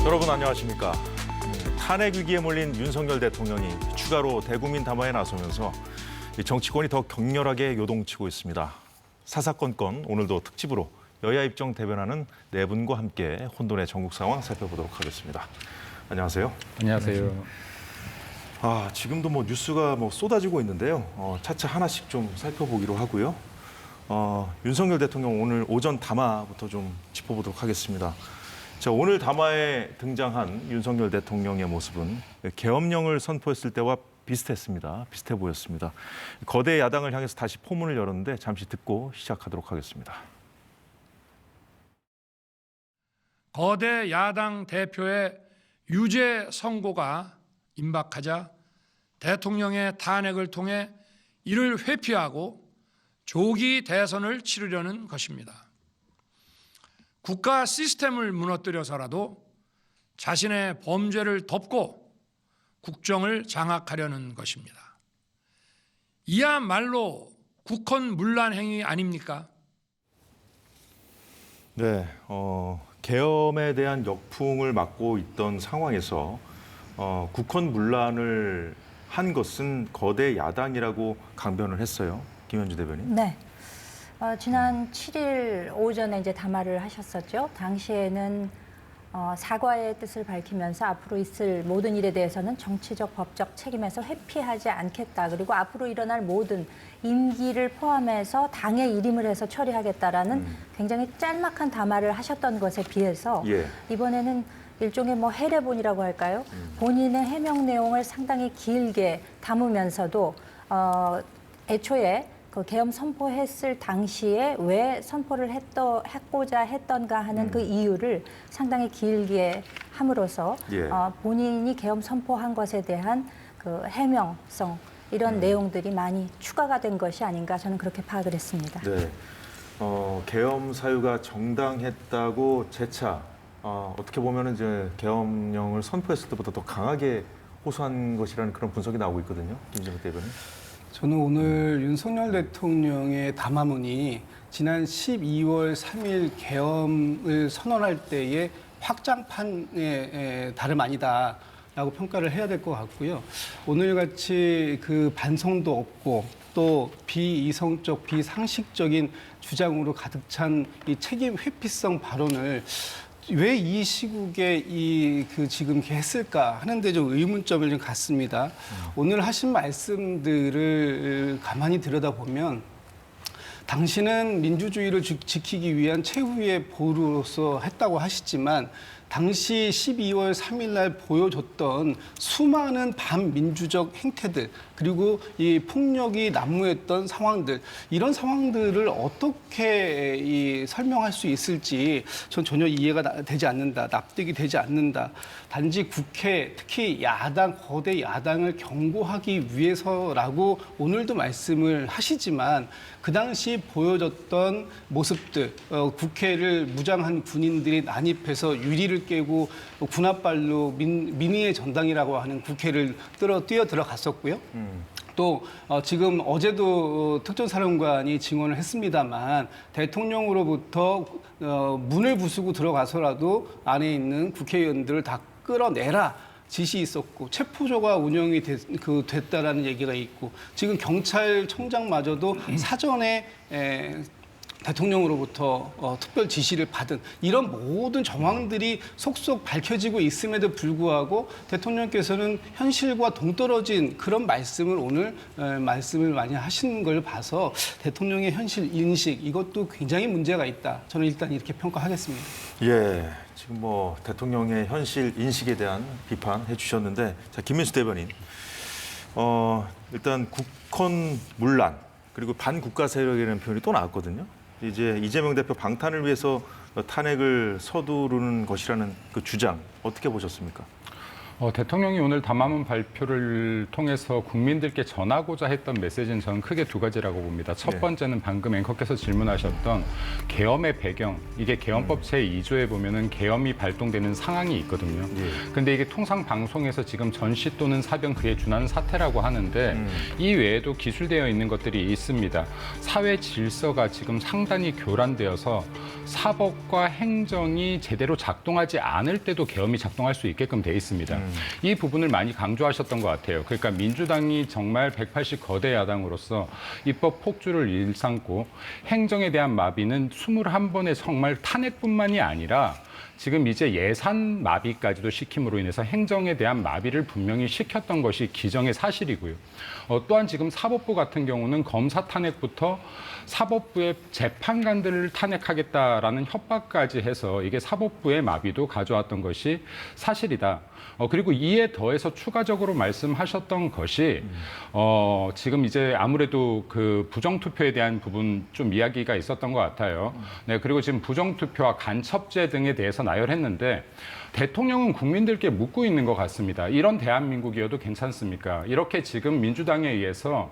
여러분 안녕하십니까. 탄핵 위기에 몰린 윤석열 대통령이 추가로 대국민 담화에 나서면서 정치권이 더 격렬하게 요동치고 있습니다. 사사건건 오늘도 특집으로 여야 입장 대변하는 네 분과 함께 혼돈의 전국 상황 살펴보도록 하겠습니다. 안녕하세요. 안녕하세요. 지금도 뉴스가 쏟아지고 있는데요. 차차 하나씩 좀 살펴보기로 하고요. 윤석열 대통령 오늘 오전 담화부터 좀 짚어보도록 하겠습니다. 자, 오늘 담화에 등장한 윤석열 대통령의 모습은 계엄령을 선포했을 때와 비슷해 보였습니다. 거대 야당을 향해서 다시 포문을 열었는데 잠시 듣고 시작하도록 하겠습니다. 거대 야당 대표의 유죄 선고가 임박하자 대통령의 탄핵을 통해 이를 회피하고 조기 대선을 치르려는 것입니다. 국가 시스템을 무너뜨려서라도 자신의 범죄를 덮고 국정을 장악하려는 것입니다. 이야말로 국헌문란 행위 아닙니까? 네, 계엄에 대한 역풍을 맞고 있던 상황에서 국헌문란을 한 것은 거대 야당이라고 강변을 했어요. 김현주 대변인. 네. 지난 7일 오전에 이제 담화를 하셨었죠. 당시에는 사과의 뜻을 밝히면서 앞으로 있을 모든 일에 대해서는 정치적, 법적 책임에서 회피하지 않겠다. 그리고 앞으로 일어날 모든 임기를 포함해서 당의 일임을 해서 처리하겠다라는 굉장히 짤막한 담화를 하셨던 것에 비해서 이번에는 일종의 해례본이라고 할까요? 본인의 해명 내용을 상당히 길게 담으면서도 애초에 그 계엄 선포했을 당시에 왜 선포를 했고자 했던가 하는 그 이유를 상당히 길게 함으로써 본인이 계엄 선포한 것에 대한 그 해명성 이런 내용들이 많이 추가가 된 것이 아닌가 저는 그렇게 파악을 했습니다. 네, 계엄 사유가 정당했다고 재차 어떻게 보면은 이제 계엄령을 선포했을 때보다 더 강하게 호소한 것이라는 그런 분석이 나오고 있거든요. 김정은 대변인. 저는 오늘 윤석열 대통령의 담화문이 지난 12월 3일 계엄을 선언할 때의 확장판에 다름 아니다라고 평가를 해야 될 것 같고요. 오늘같이 그 반성도 없고 또 비이성적, 비상식적인 주장으로 가득 찬 이 책임 회피성 발언을 왜 이 시국에 지금 했을까 하는데 좀 의문점을 좀 갖습니다. 오늘 하신 말씀들을 가만히 들여다보면 당신은 민주주의를 지키기 위한 최후의 보루로서 했다고 하시지만 당시 12월 3일 날 보여줬던 수많은 반민주적 행태들 그리고 이 폭력이 난무했던 상황들 이런 상황들을 어떻게 설명할 수 있을지 전 전혀 이해가 되지 않는다. 납득이 되지 않는다. 단지 국회 특히 야당 거대 야당을 경고하기 위해서라고 오늘도 말씀을 하시지만 그 당시 보여줬던 모습들 국회를 무장한 군인들이 난입해서 유리를 깨고 군홧발로 민의의 전당이라고 하는 국회를 뛰어 들어갔었고요. 또 지금 어제도 특전사령관이 증언을 했습니다만 대통령으로부터 문을 부수고 들어가서라도 안에 있는 국회의원들을 다 끌어내라. 지시 있었고 체포조가 운영이 됐다라는 얘기가 있고 지금 경찰청장마저도 사전에 대통령으로부터 특별 지시를 받은 이런 모든 정황들이 속속 밝혀지고 있음에도 불구하고 대통령께서는 현실과 동떨어진 그런 말씀을 오늘 말씀을 많이 하신 걸 봐서 대통령의 현실 인식 이것도 굉장히 문제가 있다. 저는 일단 이렇게 평가하겠습니다. 예, 지금 대통령의 현실 인식에 대한 비판해 주셨는데, 자, 김민수 대변인, 일단 국헌문란 그리고 반국가 세력이라는 표현이 또 나왔거든요. 이제 이재명 대표 방탄을 위해서 탄핵을 서두르는 것이라는 그 주장 어떻게 보셨습니까? 대통령이 오늘 담화문 발표를 통해서 국민들께 전하고자 했던 메시지는 저는 크게 두 가지라고 봅니다. 첫 번째는 방금 앵커께서 질문하셨던 계엄의 배경, 이게 계엄법 제2조에 보면은 계엄이 발동되는 상황이 있거든요. 근데 이게 통상 방송에서 지금 전시 또는 사병 그에 준하는 사태라고 하는데 이 외에도 기술되어 있는 것들이 있습니다. 사회 질서가 지금 상당히 교란되어서 사법과 행정이 제대로 작동하지 않을 때도 계엄이 작동할 수 있게끔 돼 있습니다. 이 부분을 많이 강조하셨던 것 같아요. 그러니까 민주당이 정말 180 거대 야당으로서 입법 폭주를 일삼고 행정에 대한 마비는 21번의 정말 탄핵뿐만이 아니라 지금 이제 예산 마비까지도 시킴으로 인해서 행정에 대한 마비를 분명히 시켰던 것이 기정의 사실이고요. 또한 지금 사법부 같은 경우는 검사 탄핵부터 사법부의 재판관들을 탄핵하겠다라는 협박까지 해서 이게 사법부의 마비도 가져왔던 것이 사실이다. 그리고 이에 더해서 추가적으로 말씀하셨던 것이 지금 이제 아무래도 그 부정투표에 대한 부분 좀 이야기가 있었던 것 같아요. 네, 그리고 지금 부정투표와 간첩죄 등에 대해서 나열했는데 대통령은 국민들께 묻고 있는 것 같습니다. 이런 대한민국이어도 괜찮습니까? 이렇게 지금 민주당에 의해서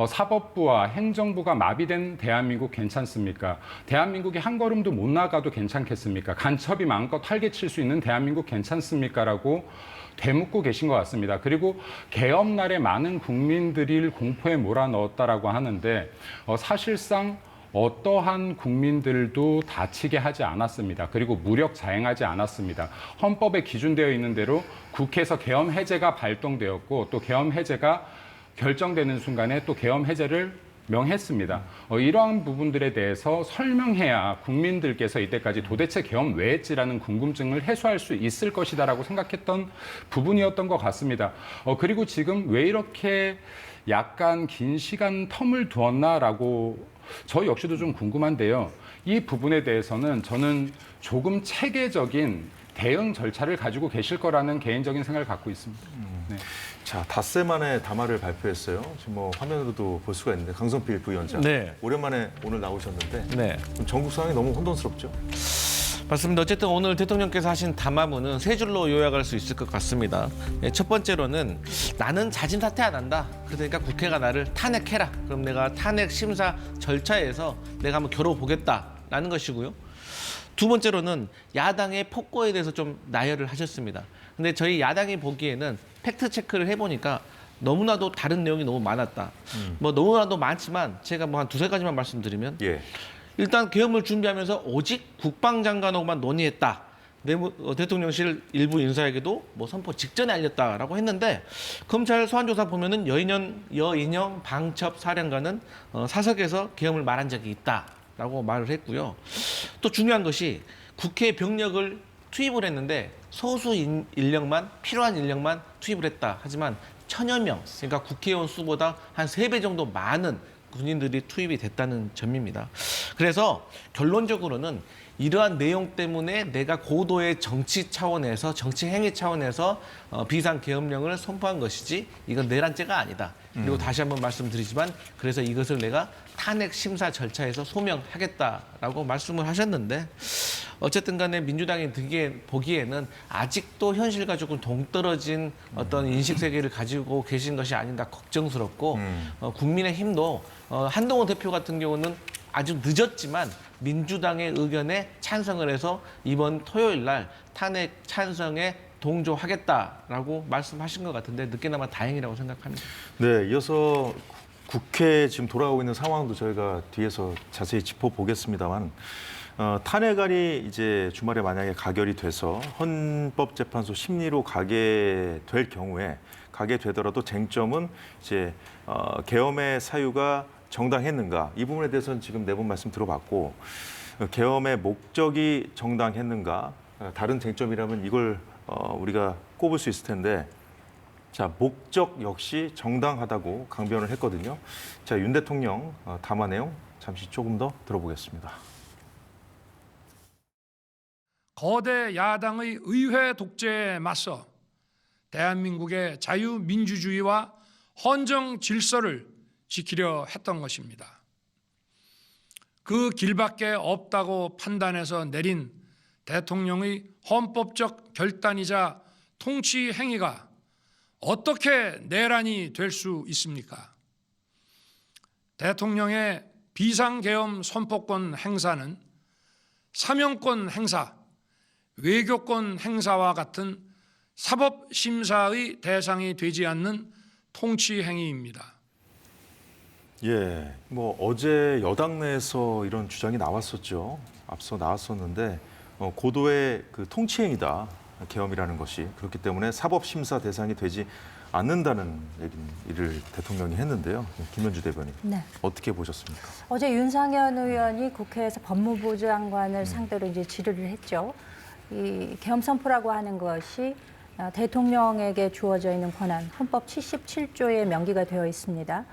사법부와 행정부가 마비된 대한민국 괜찮습니까? 대한민국이 한 걸음도 못 나가도 괜찮겠습니까? 간첩이 마음껏 활개칠 수 있는 대한민국 괜찮습니까? 라고 되묻고 계신 것 같습니다. 그리고 개엄날에 많은 국민들이 공포에 몰아넣었다라고 하는데 사실상 어떠한 국민들도 다치게 하지 않았습니다. 그리고 무력 자행하지 않았습니다. 헌법에 기준되어 있는 대로 국회에서 계엄 해제가 발동되었고 또 계엄 해제가 결정되는 순간에 또 계엄 해제를 명했습니다. 이러한 부분들에 대해서 설명해야 국민들께서 이때까지 도대체 계엄 왜 했지라는 궁금증을 해소할 수 있을 것이다라고 생각했던 부분이었던 것 같습니다. 그리고 지금 왜 이렇게 약간 긴 시간 텀을 두었나라고 저 역시도 좀 궁금한데요. 이 부분에 대해서는 저는 조금 체계적인 대응 절차를 가지고 계실 거라는 개인적인 생각을 갖고 있습니다. 네. 자, 닷새 만에 담화를 발표했어요. 지금 뭐 화면으로도 볼 수가 있는데 강성필 부위원장. 네. 오랜만에 오늘 나오셨는데 네. 좀 전국 상황이 너무 혼돈스럽죠? 맞습니다. 어쨌든 오늘 대통령께서 하신 담화문은 세 줄로 요약할 수 있을 것 같습니다. 첫 번째로는 나는 자진 사퇴 안 한다. 그러니까 국회가 나를 탄핵해라. 그럼 내가 탄핵 심사 절차에서 내가 한번 겨뤄보겠다라는 것이고요. 두 번째로는 야당의 폭거에 대해서 좀 나열을 하셨습니다. 근데 저희 야당이 보기에는 팩트 체크를 해보니까 너무나도 다른 내용이 너무 많았다. 뭐 너무나도 많지만 제가 뭐 한 두세 가지만 말씀드리면 일단 계엄을 준비하면서 오직 국방장관하고만 논의했다. 대통령실 일부 인사에게도 뭐 선포 직전에 알렸다라고 했는데 검찰 소환조사 보면은 여인영 방첩 사령관은 사석에서 계엄을 말한 적이 있다라고 말을 했고요. 또 중요한 것이 국회 병력을 투입을 했는데 소수 인력만 필요한 인력만 투입을 했다. 하지만 1000여 명, 그러니까 국회의원 수보다 한 3배 정도 많은 군인들이 투입이 됐다는 점입니다. 그래서 결론적으로는 이러한 내용 때문에 내가 고도의 정치 차원에서 정치 행위 차원에서 비상계엄령을 선포한 것이지 이건 내란죄가 아니다. 그리고 다시 한번 말씀드리지만 그래서 이것을 내가 탄핵 심사 절차에서 소명하겠다라고 말씀을 하셨는데 어쨌든 간에 민주당이 보기에는 아직도 현실과 조금 동떨어진 어떤 인식세계를 가지고 계신 것이 아닌가 걱정스럽고 국민의힘도 한동훈 대표 같은 경우는 아주 늦었지만 민주당의 의견에 찬성을 해서 이번 토요일 날 탄핵 찬성에 동조하겠다라고 말씀하신 것 같은데 늦게나마 다행이라고 생각합니다. 네, 이어서 국회에 지금 돌아오고 있는 상황도 저희가 뒤에서 자세히 짚어보겠습니다만 탄핵안이 이제 주말에 만약에 가결이 돼서 헌법재판소 심리로 가게 될 경우에 가게 되더라도 쟁점은 이제 계엄의 사유가 정당했는가 이 부분에 대해서는 지금 네 번 말씀 들어봤고 계엄의 목적이 정당했는가 다른 쟁점이라면 이걸 우리가 꼽을 수 있을 텐데 자 목적 역시 정당하다고 강변을 했거든요. 자 윤 대통령 담화 내용 잠시 조금 더 들어보겠습니다. 거대 야당의 의회 독재에 맞서 대한민국의 자유민주주의와 헌정 질서를 지키려 했던 것입니다. 그 길밖에 없다고 판단해서 내린 대통령의 헌법적 결단이자 통치 행위가 어떻게 내란이 될 수 있습니까? 대통령의 비상계엄 선포권 행사는 사명권 행사, 외교권 행사와 같은 사법심사의 대상이 되지 않는 통치 행위입니다. 예, 뭐 어제 여당 내에서 이런 주장이 나왔었죠. 앞서 나왔었는데 고도의 그 통치행위다, 계엄이라는 것이. 그렇기 때문에 사법심사 대상이 되지 않는다는 얘기를 대통령이 했는데요. 김현주 대변인, 네. 어떻게 보셨습니까? 어제 윤상현 의원이 국회에서 법무부 장관을 상대로 이제 질의를 했죠. 이 계엄 선포라고 하는 것이 대통령에게 주어져 있는 권한, 헌법 77조에 명기가 되어 있습니다.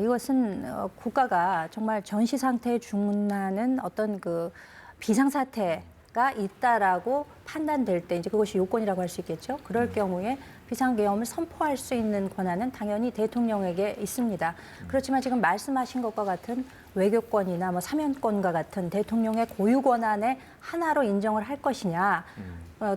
이것은 국가가 정말 전시 상태에 준하는 어떤 그 비상사태가 있다라고 판단될 때 이제 그것이 요건이라고 할 수 있겠죠. 그럴 경우에 비상계엄을 선포할 수 있는 권한은 당연히 대통령에게 있습니다. 그렇지만 지금 말씀하신 것과 같은 외교권이나 뭐 사면권과 같은 대통령의 고유 권한의 하나로 인정을 할 것이냐,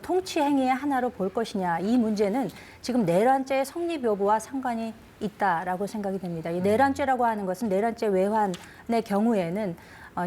통치 행위의 하나로 볼 것이냐, 이 문제는 지금 내란죄의 성립 여부와 상관이 있다라고 생각이 됩니다. 이 내란죄라고 하는 것은 내란죄 외환의 경우에는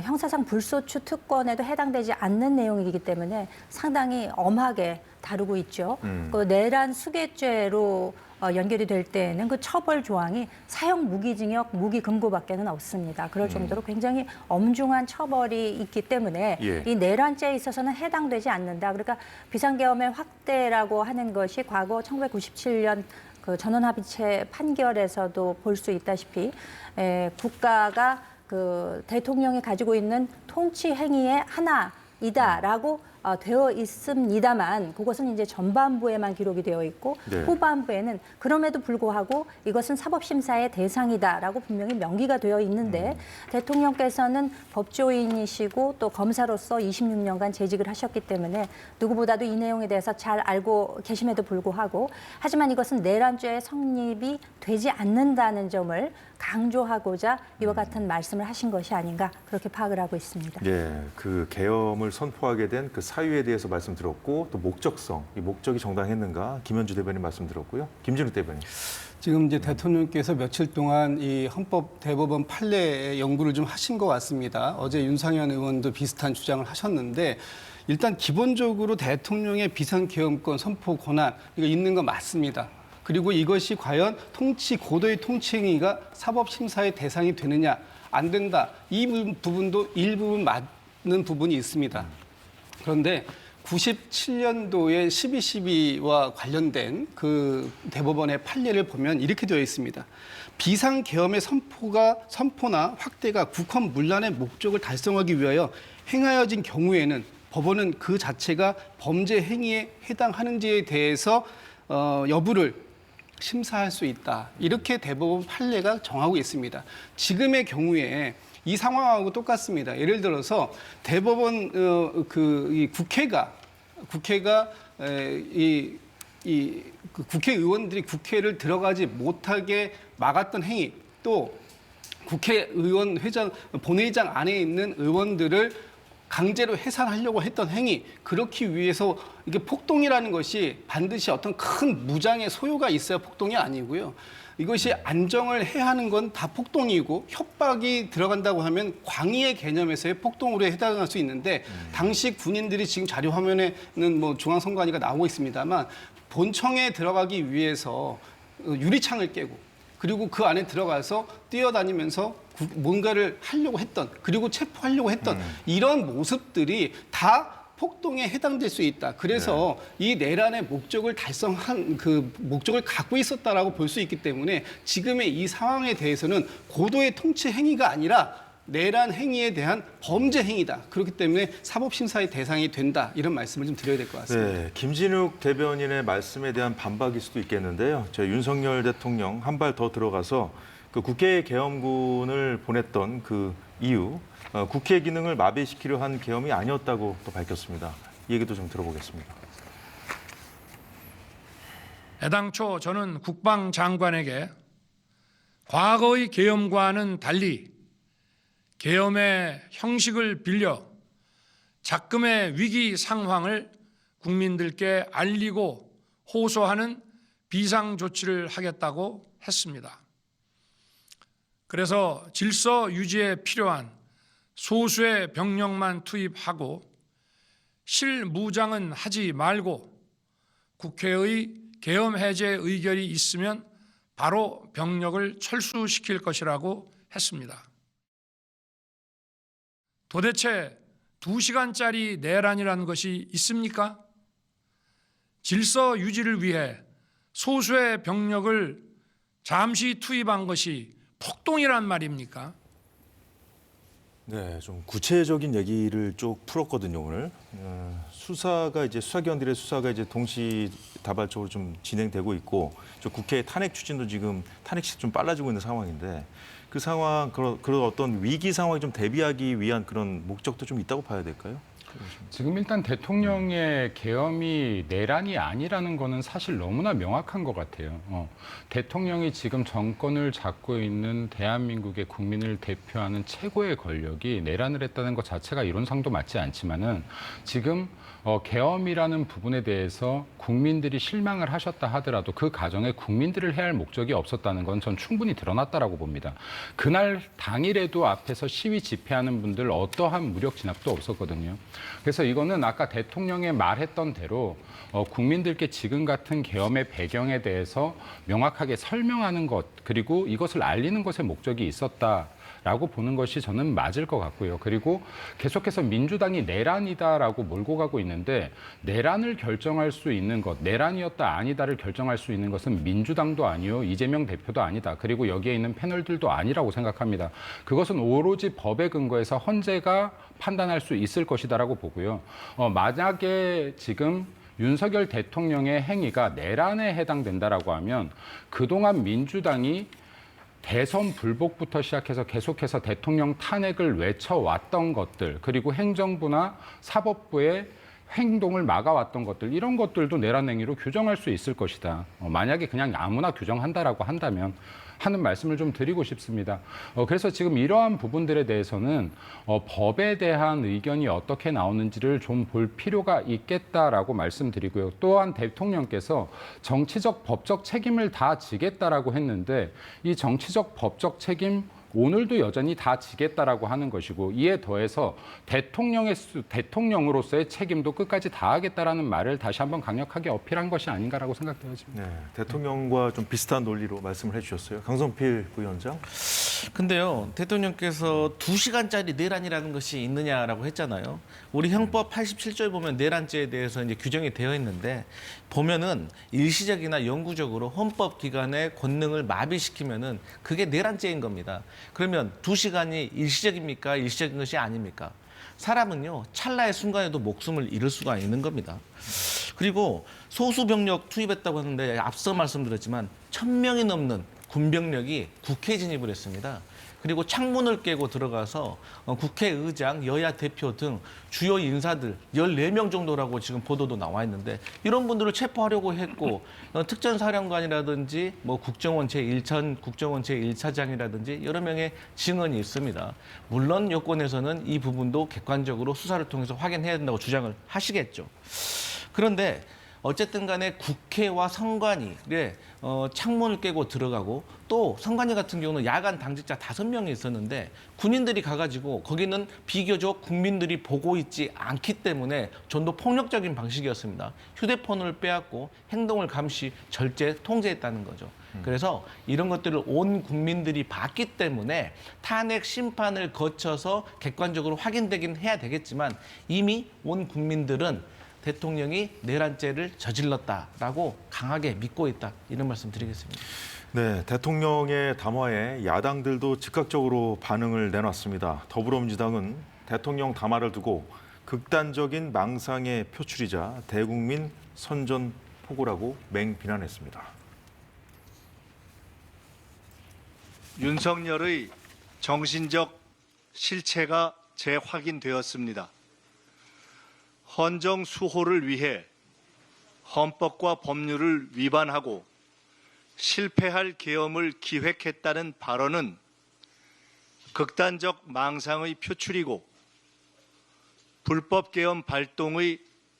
형사상 불소추 특권에도 해당되지 않는 내용이기 때문에 상당히 엄하게 다루고 있죠. 그 내란 수괴죄로 연결이 될 때에는 그 처벌 조항이 사형 무기징역, 무기금고밖에는 없습니다. 그럴 정도로 굉장히 엄중한 처벌이 있기 때문에 예. 이 내란죄에 있어서는 해당되지 않는다. 그러니까 비상계엄의 확대라고 하는 것이 과거 1997년 그 전원합의체 판결에서도 볼 수 있다시피 국가가 그 대통령이 가지고 있는 통치 행위의 하나이다라고 되어 있습니다만 그것은 이제 전반부에만 기록이 되어 있고 네. 후반부에는 그럼에도 불구하고 이것은 사법심사의 대상이다라고 분명히 명기가 되어 있는데 대통령께서는 법조인이시고 또 검사로서 26년간 재직을 하셨기 때문에 누구보다도 이 내용에 대해서 잘 알고 계심에도 불구하고 하지만 이것은 내란죄의 성립이 되지 않는다는 점을 강조하고자 이와 같은 말씀을 하신 것이 아닌가 그렇게 파악을 하고 있습니다. 예, 그 계엄을 선포하게 된 그 사유에 대해서 말씀드렸고 또 목적성, 이 목적이 정당했는가 김현주 대변인 말씀드렸고요. 김진욱 대변인. 지금 이제 대통령께서 며칠 동안 이 헌법 대법원 판례 연구를 좀 하신 것 같습니다. 어제 윤상현 의원도 비슷한 주장을 하셨는데 일단 기본적으로 대통령의 비상계엄권 선포 권한 이거 있는 건 맞습니다. 그리고 이것이 과연 고도의 통치 행위가 사법심사의 대상이 되느냐 안 된다. 이 부분도 일부분 맞는 부분이 있습니다. 그런데 97년도에 12.12와 관련된 그 대법원의 판례를 보면 이렇게 되어 있습니다. 비상계엄의 선포나 확대가 국헌 문란의 목적을 달성하기 위하여 행하여진 경우에는 법원은 그 자체가 범죄 행위에 해당하는지에 대해서 여부를 심사할 수 있다. 이렇게 대법원 판례가 정하고 있습니다. 지금의 경우에 이 상황하고 똑같습니다. 예를 들어서 대법원 이 국회가 그 국회의원들이 국회를 들어가지 못하게 막았던 행위, 또 국회의원 본회의장 안에 있는 의원들을 강제로 해산하려고 했던 행위, 그렇기 위해서 이게 폭동이라는 것이 반드시 어떤 큰 무장의 소요가 있어야 폭동이 아니고요. 이것이 안정을 해야 하는 건 다 폭동이고 협박이 들어간다고 하면 광의의 개념에서의 폭동으로 해당할 수 있는데 당시 군인들이 지금 자료 화면에는 뭐 중앙선관위가 나오고 있습니다만 본청에 들어가기 위해서 유리창을 깨고 그리고 그 안에 들어가서 뛰어다니면서 뭔가를 하려고 했던 그리고 체포하려고 했던 이런 모습들이 다 폭동에 해당될 수 있다. 그래서 이 내란의 목적을 달성한 그 목적을 갖고 있었다라고 볼 수 있기 때문에 지금의 이 상황에 대해서는 고도의 통치 행위가 아니라 내란 행위에 대한 범죄 행위다. 그렇기 때문에 사법심사의 대상이 된다. 이런 말씀을 좀 드려야 될 것 같습니다. 네, 김진욱 대변인의 말씀에 대한 반박일 수도 있겠는데요. 윤석열 대통령 한 발 더 들어가서 그 국회 계엄군을 보냈던 그 이유, 국회 기능을 마비시키려 한 계엄이 아니었다고 또 밝혔습니다. 이 얘기도 좀 들어보겠습니다. 애당초 저는 국방장관에게 과거의 계엄과는 달리 계엄의 형식을 빌려 작금의 위기 상황을 국민들께 알리고 호소하는 비상 조치를 하겠다고 했습니다. 그래서 질서 유지에 필요한 소수의 병력만 투입하고 실무장은 하지 말고 국회의 계엄 해제 의결이 있으면 바로 병력을 철수시킬 것이라고 했습니다. 도대체 2시간짜리 내란이라는 것이 있습니까? 질서 유지를 위해 소수의 병력을 잠시 투입한 것이 폭동이란 말입니까? 네, 좀 구체적인 얘기를 쭉 풀었거든요 오늘. 수사기관들의 수사가 이제 동시다발적으로 좀 진행되고 있고, 국회 탄핵 추진도 지금 탄핵시 좀 빨라지고 있는 상황인데, 그 상황 그런 어떤 위기 상황에 좀 대비하기 위한 그런 목적도 좀 있다고 봐야 될까요? 지금 일단 대통령의 계엄이 내란이 아니라는 거는 사실 너무나 명확한 것 같아요. 대통령이 지금 정권을 잡고 있는 대한민국의 국민을 대표하는 최고의 권력이 내란을 했다는 것 자체가 이론상도 맞지 않지만은 지금 계엄이라는 부분에 대해서 국민들이 실망을 하셨다 하더라도 그 과정에 국민들을 해야 할 목적이 없었다는 건 전 충분히 드러났다라고 봅니다. 그날 당일에도 앞에서 시위 집회하는 분들 어떠한 무력 진압도 없었거든요. 그래서 이거는 아까 대통령의 말했던 대로 국민들께 지금 같은 계엄의 배경에 대해서 명확하게 설명하는 것, 그리고 이것을 알리는 것에 목적이 있었다라고 보는 것이 저는 맞을 것 같고요. 그리고 계속해서 민주당이 내란이다라고 몰고 가고 있는데, 내란을 결정할 수 있는 것, 내란이었다 아니다를 결정할 수 있는 것은 민주당도 아니요, 이재명 대표도 아니다, 그리고 여기에 있는 패널들도 아니라고 생각합니다. 그것은 오로지 법에 근거해서 헌재가 판단할 수 있을 것이다라고 보고요. 만약에 지금 윤석열 대통령의 행위가 내란에 해당된다라고 하면 그동안 민주당이 대선 불복부터 시작해서 계속해서 대통령 탄핵을 외쳐왔던 것들, 그리고 행정부나 사법부의 행동을 막아왔던 것들, 이런 것들도 내란 행위로 규정할 수 있을 것이다. 만약에 그냥 아무나 규정한다라고 한다면 하는 말씀을 좀 드리고 싶습니다. 그래서 지금 이러한 부분들에 대해서는 법에 대한 의견이 어떻게 나오는지를 좀 볼 필요가 있겠다라고 말씀드리고요. 또한 대통령께서 정치적 법적 책임을 다 지겠다라고 했는데, 이 정치적 법적 책임 오늘도 여전히 다 지겠다라고 하는 것이고, 이에 더해서 대통령으로서의 책임도 끝까지 다하겠다라는 말을 다시 한번 강력하게 어필한 것이 아닌가라고 생각되어집니다. 네, 대통령과 좀 비슷한 논리로 말씀을 해주셨어요. 강성필 부위원장. 근데요, 대통령께서 2시간짜리 내란이라는 것이 있느냐라고 했잖아요. 우리 형법 87조에 보면 내란죄에 대해서 이제 규정이 되어 있는데, 보면은 일시적이나 영구적으로 헌법 기관의 권능을 마비시키면은 그게 내란죄인 겁니다. 그러면 2시간이 일시적입니까? 일시적인 것이 아닙니까? 사람은요, 찰나의 순간에도 목숨을 잃을 수가 있는 겁니다. 그리고 소수 병력 투입했다고 하는데, 앞서 말씀드렸지만 1000명이 넘는 군병력이 국회에 진입을 했습니다. 그리고 창문을 깨고 들어가서 국회의장, 여야 대표 등 주요 인사들 14명 정도라고 지금 보도도 나와 있는데, 이런 분들을 체포하려고 했고, 특전사령관이라든지 국정원 제1차장이라든지 여러 명의 증언이 있습니다. 물론 여권에서는 이 부분도 객관적으로 수사를 통해서 확인해야 된다고 주장을 하시겠죠. 그런데 어쨌든 간에 국회와 선관위 창문을 깨고 들어가고, 또 선관위 같은 경우는 야간 당직자 5명이 있었는데 군인들이 가가지고, 거기는 비교적 국민들이 보고 있지 않기 때문에 좀 더 폭력적인 방식이었습니다. 휴대폰을 빼앗고 행동을 감시, 절제, 통제했다는 거죠. 그래서 이런 것들을 온 국민들이 봤기 때문에 탄핵 심판을 거쳐서 객관적으로 확인되긴 해야 되겠지만, 이미 온 국민들은 대통령이 내란죄를 저질렀다라고 강하게 믿고 있다, 이런 말씀 드리겠습니다. 네, 대통령의 담화에 야당들도 즉각적으로 반응을 내놨습니다. 더불어민주당은 대통령 담화를 두고 극단적인 망상의 표출이자 대국민 선전포고라고 맹비난했습니다. 윤석열의 정신적 실체가 재확인되었습니다. 헌정 수호를 위해 헌법과 법률을 위반하고 실패할 계엄을 기획했다는 발언은 극단적 망상의 표출이고 불법 계엄 발동의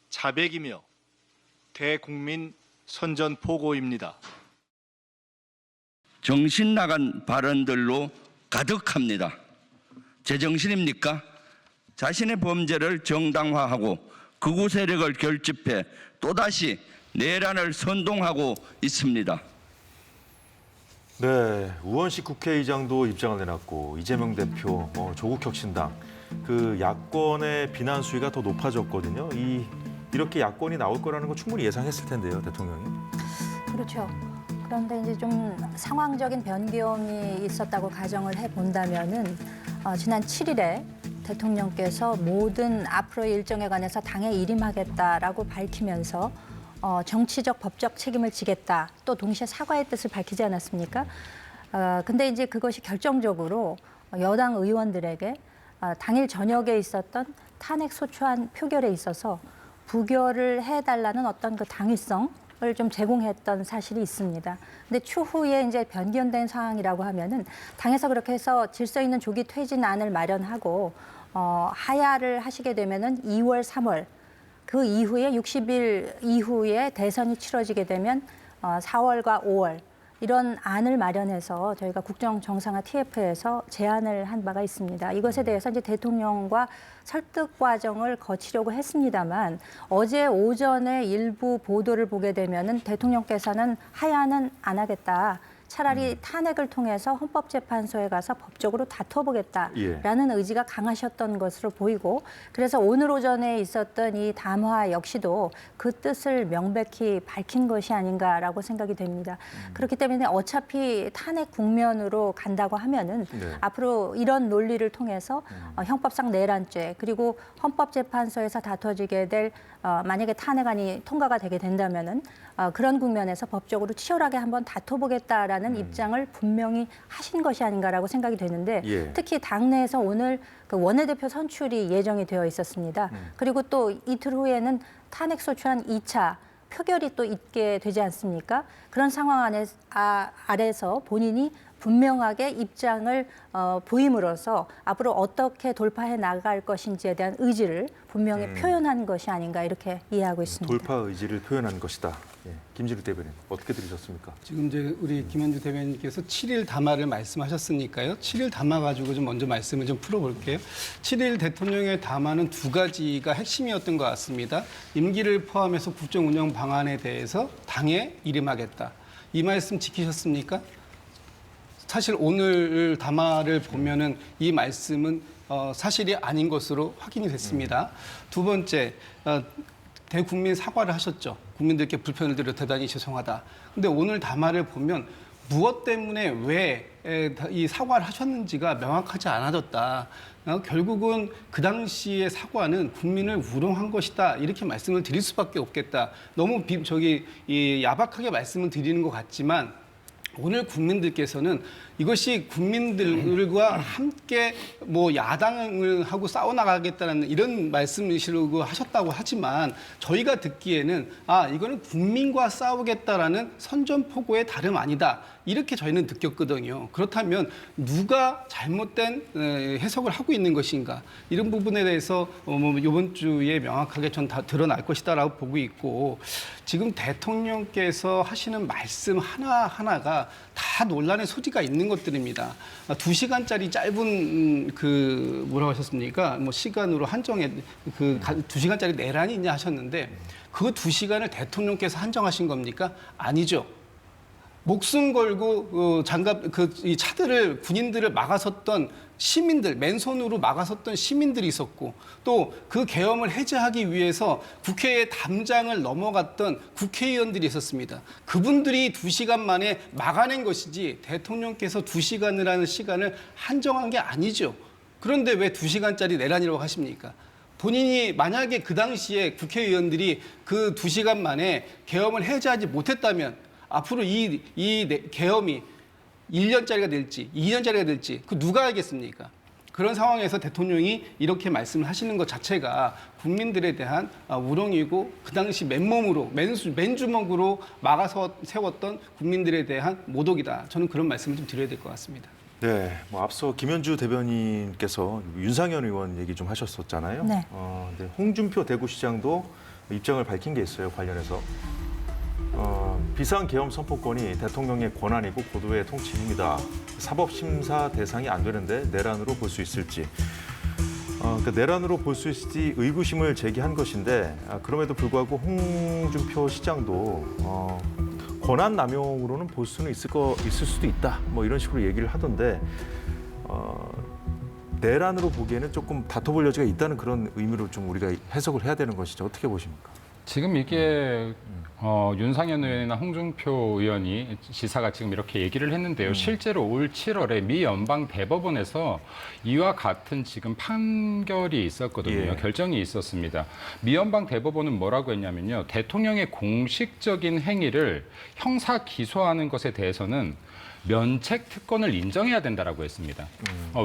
자백이며 대국민 선전포고입니다. 정신 나간 발언들로 가득합니다. 제정신입니까? 자신의 범죄를 정당화하고 극우 세력을 결집해 또다시 내란을 선동하고 있습니다. 네, 우원식 국회의장도 입장을 내놨고 이재명 대표, 조국 혁신당 그 야권의 비난 수위가 더 높아졌거든요. 이렇게 야권이 나올 거라는 건 충분히 예상했을 텐데요, 대통령이. 그렇죠. 그런데 이제 좀 상황적인 변경이 있었다고 가정을 해본다면은 지난 7일에 대통령께서 모든 앞으로의 일정에 관해서 당에 일임하겠다라고 밝히면서 정치적 법적 책임을 지겠다. 또 동시에 사과의 뜻을 밝히지 않았습니까? 근데 이제 그것이 결정적으로 여당 의원들에게 당일 저녁에 있었던 탄핵 소추안 표결에 있어서 부결을 해달라는 어떤 그 당위성을 좀 제공했던 사실이 있습니다. 근데 추후에 이제 변경된 상황이라고 하면은 당에서 그렇게 해서 질서 있는 조기 퇴진안을 마련하고 하야를 하시게 되면은 2월, 3월 그 이후에 60일 이후에 대선이 치러지게 되면 4월과 5월 이런 안을 마련해서 저희가 국정정상화 TF에서 제안을 한 바가 있습니다. 이것에 대해서 이제 대통령과 설득 과정을 거치려고 했습니다만 어제 오전에 일부 보도를 보게 되면은 대통령께서는 하야는 안 하겠다. 차라리 탄핵을 통해서 헌법재판소에 가서 법적으로 다퉈보겠다라는 의지가 강하셨던 것으로 보이고 그래서 오늘 오전에 있었던 이 담화 역시도 그 뜻을 명백히 밝힌 것이 아닌가라고 생각이 됩니다. 그렇기 때문에 어차피 탄핵 국면으로 간다고 하면은 앞으로 이런 논리를 통해서 형법상 내란죄 그리고 헌법재판소에서 다퉈지게 될 만약에 탄핵안이 통과가 되게 된다면은 그런 국면에서 법적으로 치열하게 한번 다퉈보겠다라는 입장을 분명히 하신 것이 아닌가라고 생각이 되는데 특히 당내에서 오늘 그 원내대표 선출이 예정이 되어 있었습니다. 그리고 또 이틀 후에는 탄핵소추안 2차 표결이 또 있게 되지 않습니까? 그런 상황 아래서 본인이 분명하게 입장을 보임으로써 앞으로 어떻게 돌파해 나갈 것인지에 대한 의지를 분명히 표현한 것이 아닌가 이렇게 이해하고 있습니다. 돌파 의지를 표현한 것이다. 김진욱 대변인 어떻게 들으셨습니까? 지금 이제 우리 김현주 대변인께서 7일 담화를 말씀하셨으니까요. 7일 담화 가지고 좀 먼저 말씀을 좀 풀어볼게요. 7일 대통령의 담화는 두 가지가 핵심이었던 것 같습니다. 임기를 포함해서 국정 운영 방안에 대해서 당에 일임하겠다. 이 말씀 지키셨습니까? 사실 오늘 담화를 보면은 이 말씀은 사실이 아닌 것으로 확인이 됐습니다. 두 번째, 대국민 사과를 하셨죠. 국민들께 불편을 드려 대단히 죄송하다. 근데 오늘 담화를 보면 무엇 때문에 왜 이 사과를 하셨는지가 명확하지 않아졌다. 결국은 그 당시의 사과는 국민을 우롱한 것이다. 이렇게 말씀을 드릴 수밖에 없겠다. 너무 야박하게 말씀을 드리는 것 같지만 오늘 국민들께서는 이것이 국민들과 함께 뭐 야당을 하고 싸워나가겠다는 이런 말씀이시라고 하셨다고 하지만 저희가 듣기에는 이거는 국민과 싸우겠다라는 선전포고의 다름 아니다. 이렇게 저희는 느꼈거든요. 그렇다면 누가 잘못된 해석을 하고 있는 것인가 이런 부분에 대해서 이번 주에 명확하게 전 다 드러날 것이다라고 보고 있고 지금 대통령께서 하시는 말씀 하나하나가 다 논란의 소지가 있는 것들입니다. 2시간짜리 짧은 뭐라고 하셨습니까? 시간으로 한정해 2시간짜리 내란이 있냐 하셨는데 그 2시간을 대통령께서 한정하신 겁니까? 아니죠. 목숨 걸고 이 차들을 군인들을 막아섰던 시민들, 맨손으로 막아섰던 시민들이 있었고 또 그 계엄을 해제하기 위해서 국회의 담장을 넘어갔던 국회의원들이 있었습니다. 그분들이 2시간 만에 막아낸 것이지 대통령께서 2시간이라는 시간을 한정한 게 아니죠. 그런데 왜 2시간짜리 내란이라고 하십니까? 본인이 만약에 그 당시에 국회의원들이 그 2시간 만에 계엄을 해제하지 못했다면 앞으로 이 계엄이 1년짜리가 될지 2년짜리가 될지 그 누가 알겠습니까? 그런 상황에서 대통령이 이렇게 말씀을 하시는 것 자체가 국민들에 대한 우롱이고 그 당시 맨몸으로 맨주먹으로 막아서 세웠던 국민들에 대한 모독이다. 저는 그런 말씀을 좀 드려야 될 것 같습니다. 네, 앞서 김현주 대변인께서 윤상현 의원 얘기 좀 하셨었잖아요. 네. 홍준표 대구시장도 입장을 밝힌 게 있어요, 관련해서. 비상계엄 선포권이 대통령의 권한이고 고도의 통치입니다. 사법심사 대상이 안 되는데 내란으로 볼 수 있을지. 그러니까 내란으로 볼 수 있을지 의구심을 제기한 것인데 그럼에도 불구하고 홍준표 시장도 권한 남용으로는 볼 수는 있을 수도 있다. 뭐 이런 식으로 얘기를 하던데 내란으로 보기에는 조금 다퉈볼 여지가 있다는 그런 의미로 좀 우리가 해석을 해야 되는 것이죠. 어떻게 보십니까? 지금 이게 윤상현 의원이나 홍준표 의원이 지사가 지금 이렇게 얘기를 했는데요. 실제로 올 7월에 미 연방 대법원에서 이와 같은 지금 판결이 있었거든요. 예. 결정이 있었습니다. 미 연방 대법원은 뭐라고 했냐면요. 대통령의 공식적인 행위를 형사 기소하는 것에 대해서는 면책 특권을 인정해야 된다라고 했습니다.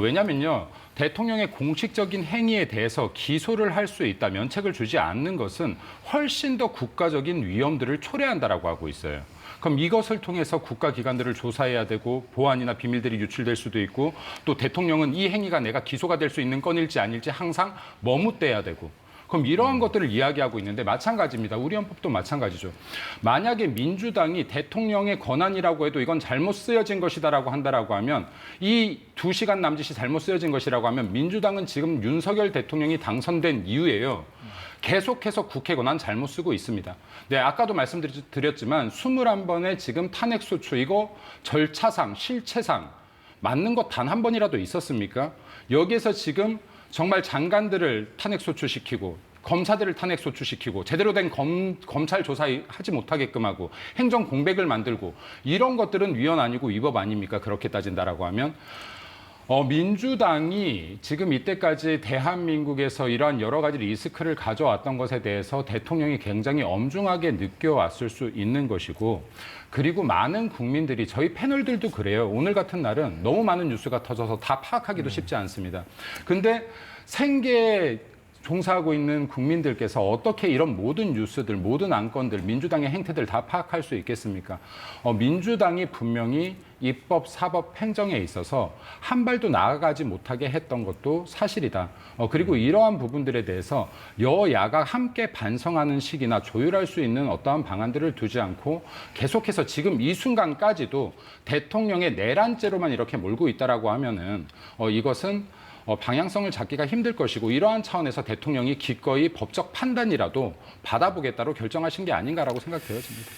왜냐면요. 대통령의 공식적인 행위에 대해서 기소를 할 수 있다, 면책을 주지 않는 것은 훨씬 더 국가적인 위험들을 초래한다라고 하고 있어요. 그럼 이것을 통해서 국가기관들을 조사해야 되고 보안이나 비밀들이 유출될 수도 있고 또 대통령은 이 행위가 내가 기소가 될 수 있는 건일지 아닐지 항상 머뭇대야 되고 그럼 이러한 것들을 이야기하고 있는데 마찬가지입니다. 우리 헌법도 마찬가지죠. 만약에 민주당이 대통령의 권한이라고 해도 이건 잘못 쓰여진 것이다라고 한다라고 하면 이 2시간 남짓이 잘못 쓰여진 것이라고 하면 민주당은 지금 윤석열 대통령이 당선된 이후에요. 계속해서 국회 권한 잘못 쓰고 있습니다. 네, 아까도 말씀드렸지만 21번의 지금 탄핵소추 이거 절차상, 실체상 맞는 것 단 한 번이라도 있었습니까? 여기에서 지금 정말 장관들을 탄핵소추시키고 검사들을 탄핵소추시키고 제대로 된 검찰 조사하지 못하게끔 하고 행정 공백을 만들고 이런 것들은 위헌 아니고 위법 아닙니까? 그렇게 따진다라고 하면 민주당이 지금 이때까지 대한민국에서 이러한 여러 가지 리스크를 가져왔던 것에 대해서 대통령이 굉장히 엄중하게 느껴왔을 수 있는 것이고 그리고 많은 국민들이 저희 패널들도 그래요. 오늘 같은 날은 너무 많은 뉴스가 터져서 다 파악하기도 쉽지 않습니다. 근데 생계 종사하고 있는 국민들께서 어떻게 이런 모든 뉴스들, 모든 안건들, 민주당의 행태들 다 파악할 수 있겠습니까? 민주당이 분명히 입법, 사법, 행정에 있어서 한 발도 나아가지 못하게 했던 것도 사실이다. 그리고 이러한 부분들에 대해서 여야가 함께 반성하는 시기나 조율할 수 있는 어떠한 방안들을 두지 않고 계속해서 지금 이 순간까지도 대통령의 내란죄로만 이렇게 몰고 있다라고 하면은 이것은 방향성을 잡기가 힘들 것이고 이러한 차원에서 대통령이 기꺼이 법적 판단이라도 받아보겠다로 결정하신 게 아닌가라고 생각되어집니다.